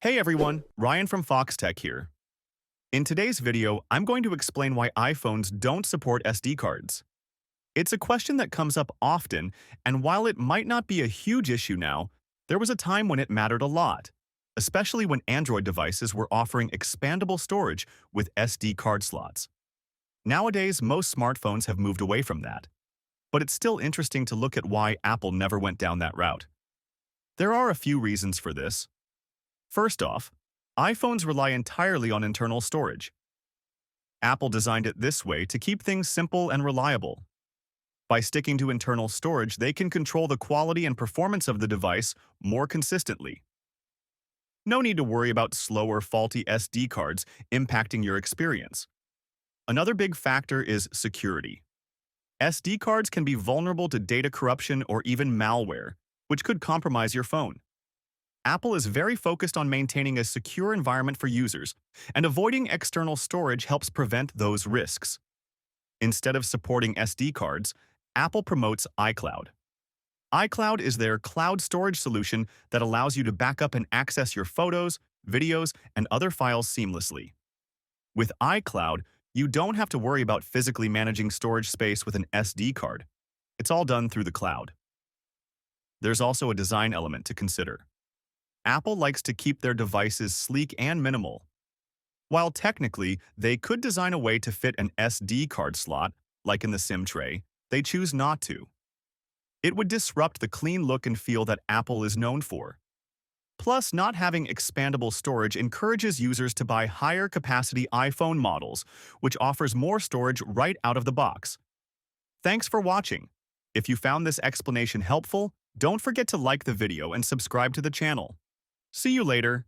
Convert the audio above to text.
Hey everyone, Ryan from Foxtecc here. In today's video, I'm going to explain why iPhones don't support SD cards. It's a question that comes up often, and while it might not be a huge issue now, there was a time when it mattered a lot, especially when Android devices were offering expandable storage with SD card slots. Nowadays, most smartphones have moved away from that, but it's still interesting to look at why Apple never went down that route. There are a few reasons for this. First off, iPhones rely entirely on internal storage. Apple designed it this way to keep things simple and reliable. By sticking to internal storage, they can control the quality and performance of the device more consistently. No need to worry about slow or faulty SD cards impacting your experience. Another big factor is security. SD cards can be vulnerable to data corruption or even malware, which could compromise your phone. Apple is very focused on maintaining a secure environment for users, and avoiding external storage helps prevent those risks. Instead of supporting SD cards, Apple promotes iCloud. iCloud is their cloud storage solution that allows you to back up and access your photos, videos, and other files seamlessly. With iCloud, you don't have to worry about physically managing storage space with an SD card. It's all done through the cloud. There's also a design element to consider. Apple likes to keep their devices sleek and minimal. While technically, they could design a way to fit an SD card slot, like in the SIM tray, they choose not to. It would disrupt the clean look and feel that Apple is known for. Plus, not having expandable storage encourages users to buy higher capacity iPhone models, which offers more storage right out of the box. Thanks for watching. If you found this explanation helpful, don't forget to like the video and subscribe to the channel. See you later.